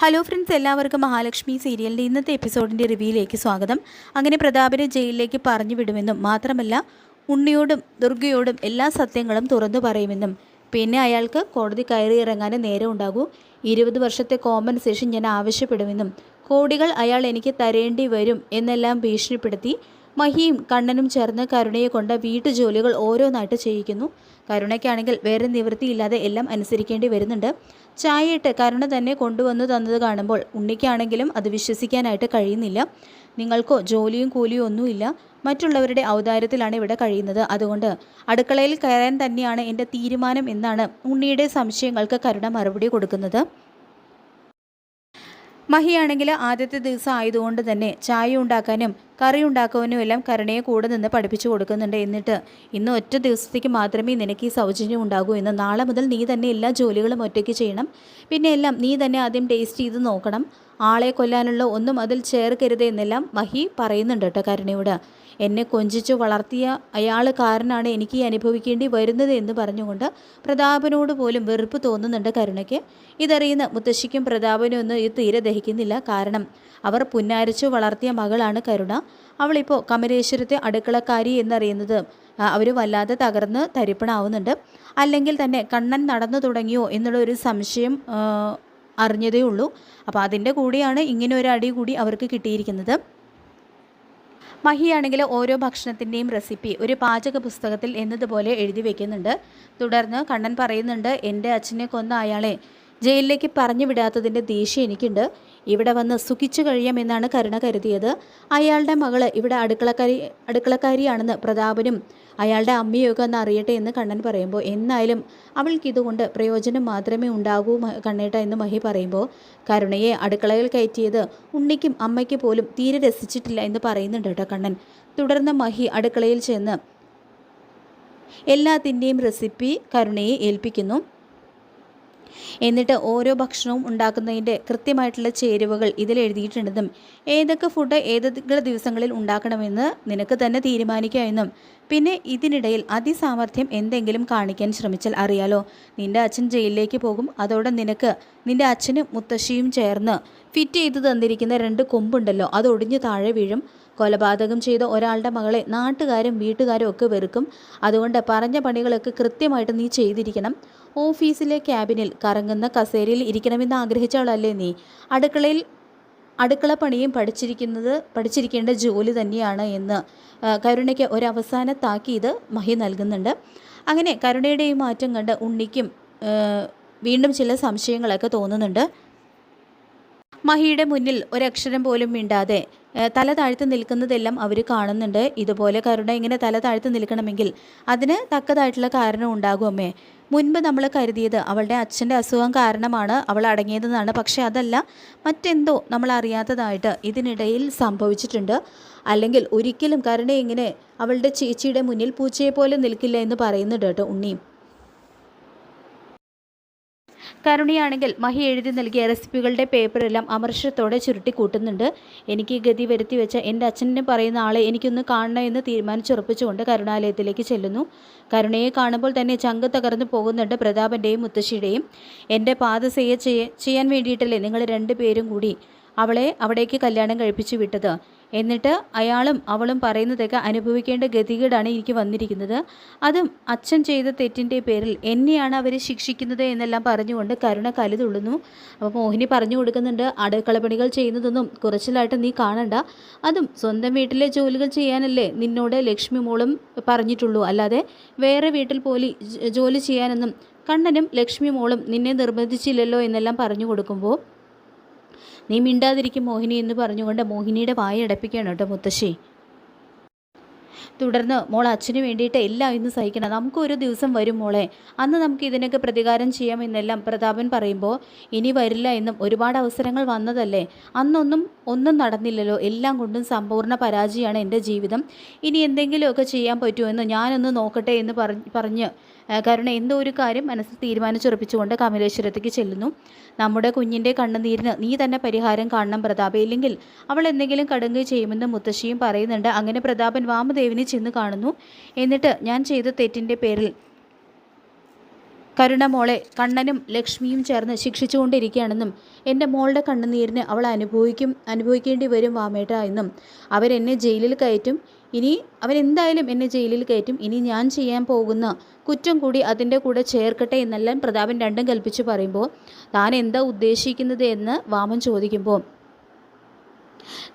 Hello friends, എല്ലാവർക്കും മഹാലക്ഷ്മി സീരിയലിൻ്റെ ഇന്നത്തെ എപ്പിസോഡിൻ്റെ റിവ്യൂയിലേക്ക് സ്വാഗതം. അങ്ങനെ പ്രതാപനെ ജയിലിലേക്ക് പറഞ്ഞു വിടുമെന്നും മാത്രമല്ല ഉണ്ണിയോടും ദുർഗയോടും എല്ലാ സത്യങ്ങളും തുറന്നു പറയുമെന്നും പിന്നെ അയാൾക്ക് കോടതി കയറി ഇറങ്ങാൻ നേരം ഉണ്ടാകൂ, 20 വർഷത്തെ കോമ്പൻസേഷൻ ഞാൻ ആവശ്യപ്പെടുമെന്നും കോടികൾ അയാൾ എനിക്ക് തരേണ്ടി വരും എന്നെല്ലാം ഭീഷണിപ്പെടുത്തി മഹിയും കണ്ണനും ചേർന്ന് കരുണയെ കൊണ്ട് വീട്ടുജോലികൾ ഓരോന്നായിട്ട് ചെയ്യിക്കുന്നു. കരുണയ്ക്കാണെങ്കിൽ വേറെ നിവൃത്തിയില്ലാതെ എല്ലാം അനുസരിക്കേണ്ടി വരുന്നുണ്ട്. ചായയിട്ട് കരുണ തന്നെ കൊണ്ടുവന്നു തന്നത് കാണുമ്പോൾ ഉണ്ണിക്കാണെങ്കിലും അത് വിശ്വസിക്കാനായിട്ട് കഴിയുന്നില്ല. നിങ്ങൾക്കോ ജോലിയും കൂലിയും ഒന്നുമില്ല, മറ്റുള്ളവരുടെ ഔദാര്യത്തിലാണ് ഇവിടെ കഴിയുന്നത്, അതുകൊണ്ട് അടുക്കളയിൽ കയറാൻ തന്നെയാണ് എൻ്റെ തീരുമാനം എന്നാണ് ഉണ്ണിയുടെ സംശയങ്ങൾക്ക് കരുണ മറുപടി കൊടുക്കുന്നത്. മഹിയാണെങ്കിൽ ആദ്യത്തെ ദിവസം ആയതുകൊണ്ട് തന്നെ ചായ ഉണ്ടാക്കാനും കറി ഉണ്ടാക്കാനും എല്ലാം കരുണയെ കൂടെ നിന്ന് പഠിപ്പിച്ചു കൊടുക്കുന്നുണ്ട്. എന്നിട്ട് ഇന്ന് ഒറ്റ ദിവസത്തേക്ക് മാത്രമേ നിനക്ക് ഈ സൗജന്യം ഉണ്ടാകൂ എന്ന്, നാളെ മുതൽ നീ തന്നെ എല്ലാ ജോലികളും ഒറ്റയ്ക്ക് ചെയ്യണം, പിന്നെ എല്ലാം നീ തന്നെ ആദ്യം ടേസ്റ്റ് ചെയ്ത് നോക്കണം, ആളെ കൊല്ലാനുള്ള ഒന്നും അതിൽ ചേർക്കരുത് എന്നെല്ലാം മഹി പറയുന്നുണ്ട് കേട്ടോ കരുണയോട്. എന്നെ കൊഞ്ചിച്ചു വളർത്തിയ അയാൾ കാരനാണ് എനിക്ക് ഈ അനുഭവിക്കേണ്ടി വരുന്നത് എന്ന് പറഞ്ഞുകൊണ്ട് പ്രതാപനോട് പോലും വെറുപ്പ് തോന്നുന്നുണ്ട് കരുണയ്ക്ക്. ഇതറിയുന്ന മുത്തശ്ശിക്കും പ്രതാപനും ഒന്നും ഇത് തീരെ ദഹിക്കുന്നില്ല. കാരണം അവർ പുന്നാരിച്ചു വളർത്തിയ മകളാണ് കരുണ. അവളിപ്പോൾ കമലേശ്വരത്തെ അടുക്കളക്കാരി എന്നറിയുന്നത് അവർ വല്ലാതെ തകർന്ന് തരിപ്പണാവുന്നുണ്ട്. അല്ലെങ്കിൽ തന്നെ കണ്ണൻ നടന്നു തുടങ്ങിയോ എന്നുള്ളൊരു സംശയം അറിഞ്ഞതേ ഉള്ളൂ. അപ്പോൾ അതിൻ്റെ കൂടെയാണ് ഇങ്ങനെ ഒരു അടി കൂടി അവർക്ക് കിട്ടിയിരിക്കുന്നത്. മഹിയാണെങ്കിൽ ഓരോ ഭക്ഷണത്തിൻ്റെയും റെസിപ്പി ഒരു പാചക പുസ്തകത്തിൽ എന്നതുപോലെ എഴുതി വയ്ക്കുന്നുണ്ട്. തുടർന്ന് കണ്ണൻ പറയുന്നുണ്ട്, എൻ്റെ അച്ഛനെ കൊന്ന അയാളെ ജയിലിലേക്ക് പറഞ്ഞു വിടാത്തതിൻ്റെ ദേഷ്യം എനിക്കുണ്ട്. ഇവിടെ വന്ന് സുഖിച്ചു കഴിയാമെന്നാണ് കരുണ കരുതിയത്. അയാളുടെ മകള് ഇവിടെ അടുക്കളക്കാരിയാണെന്ന് പ്രതാപനും അയാളുടെ അമ്മയൊക്കെ ഒന്ന് അറിയട്ടെ എന്ന് കണ്ണൻ പറയുമ്പോൾ, എന്നായാലും അവൾക്കിതുകൊണ്ട് പ്രയോജനം മാത്രമേ ഉണ്ടാകൂ കണ്ണേട്ട എന്ന് മഹി പറയുമ്പോൾ, കരുണയെ അടുക്കളയിൽ കയറ്റിയത് ഉണ്ണിക്കും അമ്മയ്ക്ക് പോലും തീരെ രസിച്ചിട്ടില്ല എന്ന് പറയുന്നുണ്ട് കേട്ടോ കണ്ണൻ. തുടർന്ന് മഹി അടുക്കളയിൽ ചെന്ന് എല്ലാത്തിൻ്റെയും റെസിപ്പി കരുണയെ ഏൽപ്പിക്കുന്നു. എന്നിട്ട് ഓരോ ഭക്ഷണവും ഉണ്ടാക്കുന്നതിൻ്റെ കൃത്യമായിട്ടുള്ള ചേരുവകൾ ഇതിൽ എഴുതിയിട്ടുണ്ടെന്നും ഏതൊക്കെ ഫുഡ് ഏതൊക്കെ ദിവസങ്ങളിൽ ഉണ്ടാക്കണമെന്ന് നിനക്ക് തന്നെ തീരുമാനിക്കാമെന്നും, പിന്നെ ഇതിനിടയിൽ അതിസാമർഥ്യം എന്തെങ്കിലും കാണിക്കാൻ ശ്രമിച്ചാൽ അറിയാലോ, നിൻ്റെ അച്ഛൻ ജയിലിലേക്ക് പോകും, അതോടെ നിനക്ക് നിൻ്റെ അച്ഛനും മുത്തശ്ശിയും ചേർന്ന് ഫിറ്റ് ചെയ്ത് തന്നിരിക്കുന്ന 2 കൊമ്പുണ്ടല്ലോ അത് ഒടിഞ്ഞു താഴെ വീഴും. കൊലപാതകം ചെയ്ത ഒരാളുടെ മകളെ നാട്ടുകാരും വീട്ടുകാരും ഒക്കെ വെറുക്കും. അതുകൊണ്ട് പറഞ്ഞ പണികളൊക്കെ കൃത്യമായിട്ട് നീ ചെയ്തിരിക്കണം. ഓഫീസിലെ ക്യാബിനിൽ കസേരയിൽ ഇരിക്കണമെന്ന് ആഗ്രഹിച്ചവളല്ലേ നീ. അടുക്കള പണിയും പഠിച്ചിരിക്കേണ്ട ജോലി തന്നെയാണ് എന്ന് കരുണയ്ക്ക് ഒരവസാന താക്കീത് മഹി നൽകുന്നുണ്ട്. അങ്ങനെ കരുണയുടെ ഈ മാറ്റം കണ്ട് ഉണ്ണിക്കും വീണ്ടും ചില സംശയങ്ങളൊക്കെ തോന്നുന്നുണ്ട്. മഹിയുടെ മുന്നിൽ ഒരക്ഷരം പോലും മിണ്ടാതെ തല താഴ്ത്തി നിൽക്കുന്നതെല്ലാം അവർ കാണുന്നുണ്ട്. ഇതുപോലെ കരുണ ഇങ്ങനെ തല താഴ്ത്തി നിൽക്കണമെങ്കിൽ അതിന് തക്കതായിട്ടുള്ള കാരണം ഉണ്ടാകും അമ്മേ. മുൻപ് നമ്മൾ കരുതിയത് അവളുടെ അച്ഛൻ്റെ അസുഖം കാരണമാണ് അവൾ അടങ്ങിയതെന്നാണ്. പക്ഷേ അതല്ല, മറ്റെന്തോ നമ്മൾ അറിയാത്തതായിട്ട് ഇതിനിടയിൽ സംഭവിച്ചിട്ടുണ്ട്. അല്ലെങ്കിൽ ഒരിക്കലും കരുണ ഇങ്ങനെ അവളുടെ ചേച്ചിയുടെ മുന്നിൽ പൂച്ചയെപ്പോലെ നിൽക്കില്ല എന്ന് പറയുന്നുണ്ട് കേട്ടോ ഉണ്ണിയും. കരുണയാണെങ്കിൽ മഹി എഴുതി നൽകിയ റെസിപ്പികളുടെ പേപ്പറെല്ലാം അമർഷത്തോടെ ചുരുട്ടി കൂട്ടുന്നുണ്ട്. എനിക്ക് ഗതി വരുത്തി വെച്ച എൻ്റെ അച്ഛനെ പറയുന്ന ആളെ എനിക്കൊന്ന് കാണണം എന്ന് തീരുമാനിച്ചുറപ്പിച്ചുകൊണ്ട് കരുണാലയത്തിലേക്ക് ചെല്ലുന്നു. കരുണയെ കാണുമ്പോൾ തന്നെ ചങ്ക് തകർന്നു പോകുന്നുണ്ട് പ്രതാപൻ്റെയും മുത്തശ്ശിയുടെയും. എൻ്റെ പാദസേയ ചെയ്യാൻ വേണ്ടിയിട്ടല്ലേ നിങ്ങൾ 2 പേരും കൂടി അവളെ അവിടേക്ക് കല്യാണം കഴിപ്പിച്ചു വിട്ടത്. എന്നിട്ട് അയാളും അവളും പറയുന്നതൊക്കെ അനുഭവിക്കേണ്ട ഗതികേടാണ് എനിക്ക് വന്നിരിക്കുന്നത്. അതും അച്ഛൻ ചെയ്ത തെറ്റിൻ്റെ പേരിൽ എന്നെയാണ് അവർ ശിക്ഷിക്കുന്നത് എന്നെല്ലാം പറഞ്ഞുകൊണ്ട് കരുണ കലിതുള്ളുന്നു. അപ്പോൾ മോഹിനി പറഞ്ഞു കൊടുക്കുന്നുണ്ട്, അടുക്കളപ്പണികൾ ചെയ്യുന്നതൊന്നും കുറച്ചിലായിട്ട് നീ കാണണ്ട, അതും സ്വന്തം വീട്ടിലെ ജോലികൾ ചെയ്യാനല്ലേ നിന്നോട് ലക്ഷ്മി മോളും പറഞ്ഞിട്ടുള്ളൂ, അല്ലാതെ വേറെ വീട്ടിൽ ജോലി ചെയ്യാനൊന്നും കണ്ണനും ലക്ഷ്മി മോളും നിന്നെ നിർബന്ധിച്ചില്ലല്ലോ എന്നെല്ലാം പറഞ്ഞു കൊടുക്കുമ്പോൾ, നീ മിണ്ടാതിരിക്കും മോഹിനി എന്ന് പറഞ്ഞുകൊണ്ട് മോഹിനിയുടെ വായ അടപ്പിക്കുകയാണ് കേട്ടോ മുത്തശ്ശി. തുടർന്ന് മോൾ അച്ഛന് വേണ്ടിയിട്ട് എല്ലാം ഇന്ന് സഹിക്കണം, നമുക്കൊരു ദിവസം വരും മോളെ, അന്ന് നമുക്ക് ഇതിനൊക്കെ പ്രതികാരം ചെയ്യാമെന്നെല്ലാം പ്രതാപൻ പറയുമ്പോൾ, ഇനി വരില്ല എന്നും ഒരുപാട് അവസരങ്ങൾ വന്നതല്ലേ, ഒന്നും നടന്നില്ലല്ലോ, എല്ലാം കൊണ്ടും സമ്പൂർണ്ണ പരാജയമാണ് എൻ്റെ ജീവിതം, ഇനി എന്തെങ്കിലുമൊക്കെ ചെയ്യാൻ പറ്റുമെന്ന് ഞാനൊന്ന് നോക്കട്ടെ എന്ന് പറഞ്ഞ് കരുണ എന്തോ ഒരു കാര്യം മനസ്സിൽ തീരുമാനിച്ചുറപ്പിച്ചുകൊണ്ട് കമലേശ്വരത്തേക്ക് ചെല്ലുന്നു. നമ്മുടെ കുഞ്ഞിൻ്റെ കണ്ണുനീരിന് നീ തന്നെ പരിഹാരം കാണണം പ്രതാപ, ഇല്ലെങ്കിൽ അവൾ എന്തെങ്കിലും കടുങ്കൈ ചെയ്യുമെന്ന് മുത്തശ്ശിയും പറയുന്നുണ്ട്. അങ്ങനെ പ്രതാപൻ വാമദേവിനെ ചെന്ന് കാണുന്നു. എന്നിട്ട് ഞാൻ ചെയ്ത തെറ്റിൻ്റെ പേരിൽ കരുണ മോളെ കണ്ണനും ലക്ഷ്മിയും ചേർന്ന് ശിക്ഷിച്ചുകൊണ്ടിരിക്കുകയാണെന്നും എൻ്റെ മോളുടെ കണ്ണുനീരിന് അവൾ അനുഭവിക്കേണ്ടി വരും വാമേട്ട എന്നും അവരെന്നെ ജയിലിൽ കയറ്റും. ഇനി അവരെന്തായാലും എന്നെ ജയിലിൽ കയറ്റും. ഇനി ഞാൻ ചെയ്യാൻ പോകുന്ന കുറ്റം കൂടി അതിൻ്റെ കൂടെ ചേർക്കട്ടെ എന്നെല്ലാം പ്രതാപൻ രണ്ടും കൽപ്പിച്ച് പറയുമ്പോൾ താൻ എന്താ ഉദ്ദേശിക്കുന്നത് എന്ന് വാമൻ ചോദിക്കുമ്പോൾ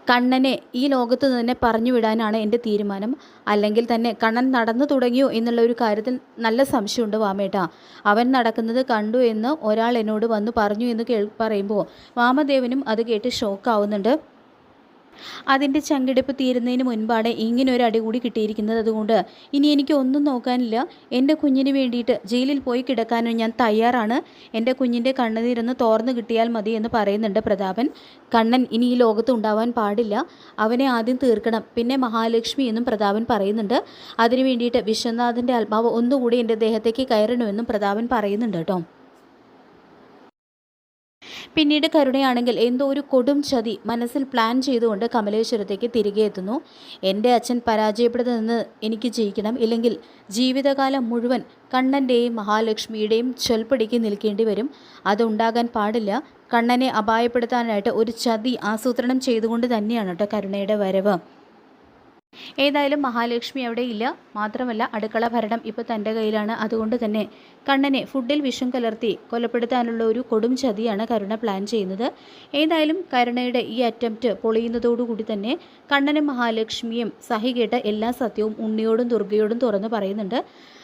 കണ്ണനെ ഈ ലോകത്ത് തന്നെ പറഞ്ഞു വിടാനാണ് എൻ്റെ തീരുമാനം. അല്ലെങ്കിൽ തന്നെ കണ്ണൻ നടന്നു തുടങ്ങിയോ എന്നുള്ള ഒരു കാര്യത്തിൽ നല്ല സംശയമുണ്ട് വാമേട്ട. അവൻ നടക്കുന്നത് കണ്ടു എന്ന് ഒരാൾ എന്നോട് വന്ന് പറഞ്ഞു എന്ന് പറയുമ്പോൾ വാമദേവനും അത് കേട്ട് ഷോക്കാവുന്നുണ്ട്. അതിൻ്റെ ചങ്കിടിപ്പ് തീരുന്നതിന് മുൻപാണ് ഇങ്ങനൊരു അടി കൂടി കിട്ടിയിരിക്കുന്നത്. അതുകൊണ്ട് ഇനി എനിക്ക് ഒന്നും നോക്കാനില്ല. എൻ്റെ കുഞ്ഞിന് വേണ്ടിയിട്ട് ജയിലിൽ പോയി കിടക്കാനും ഞാൻ തയ്യാറാണ്. എൻ്റെ കുഞ്ഞിൻ്റെ കണ്ണുനീരൊന്ന് തോർന്നു കിട്ടിയാൽ മതി എന്ന് പറയുന്നുണ്ട് പ്രതാപൻ. കണ്ണൻ ഇനി ഈ ലോകത്ത് ഉണ്ടാവാൻ പാടില്ല. അവനെ ആദ്യം തീർക്കണം. പിന്നെ മഹാലക്ഷ്മി എന്നും പ്രതാപൻ പറയുന്നുണ്ട്. അതിനു വേണ്ടിയിട്ട് വിശ്വനാഥൻ്റെ ആത്മാവ് ഒന്നുകൂടി എൻ്റെ ദേഹത്തേക്ക് കയറണമെന്നും പ്രതാപൻ പറയുന്നുണ്ട് കേട്ടോ. പിന്നീട് കരുണയാണെങ്കിൽ എന്തോ ഒരു കൊടും ചതി മനസ്സിൽ പ്ലാൻ ചെയ്തുകൊണ്ട് കമലേശ്വരത്തേക്ക് തിരികെ എത്തുന്നു. എൻ്റെ അച്ഛൻ പരാജയപ്പെടുന്നതെന്ന് എനിക്ക് ജയിക്കണം. ഇല്ലെങ്കിൽ ജീവിതകാലം മുഴുവൻ കണ്ണൻ്റെയും മഹാലക്ഷ്മിയുടെയും ചൊൽപ്പടിക്ക് നിൽക്കേണ്ടി വരും. അതുണ്ടാകാൻ പാടില്ല. കണ്ണനെ അപായപ്പെടുത്താനായിട്ട് ഒരു ചതി ആസൂത്രണം ചെയ്തുകൊണ്ട് തന്നെയാണ് കേട്ടോ കരുണയുടെ വരവ്. ഏതായാലും മഹാലക്ഷ്മി അവിടെ ഇല്ല. മാത്രമല്ല അടുക്കള ഭരണം ഇപ്പോൾ തൻ്റെ കയ്യിലാണ്. അതുകൊണ്ട് തന്നെ കണ്ണനെ ഫുഡിൽ വിഷം കലർത്തി കൊലപ്പെടുത്താനുള്ള ഒരു കൊടും ചതിയാണ് കരുണ പ്ലാൻ ചെയ്യുന്നത്. ഏതായാലും കരുണയുടെ ഈ അറ്റംപ്റ്റ് പൊളിയുന്നതോടുകൂടി തന്നെ കണ്ണനും മഹാലക്ഷ്മിയും സഹികേട്ട എല്ലാ സത്യവും ഉണ്ണിയോടും ദുർഗയോടും തുറന്നു പറയുന്നുണ്ട്.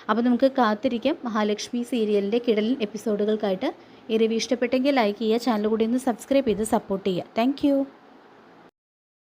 അപ്പോൾ നമുക്ക് കാത്തിരിക്കാം മഹാലക്ഷ്മി സീരിയലിൻ്റെ കിടലൻ എപ്പിസോഡുകൾക്കായിട്ട്. ഈ റിവ്യൂ ഇഷ്ടപ്പെട്ടെങ്കിൽ ലൈക്ക് ചെയ്യുക, ചാനൽ കൂടി ഒന്ന് സബ്സ്ക്രൈബ് ചെയ്ത് സപ്പോർട്ട് ചെയ്യുക. താങ്ക്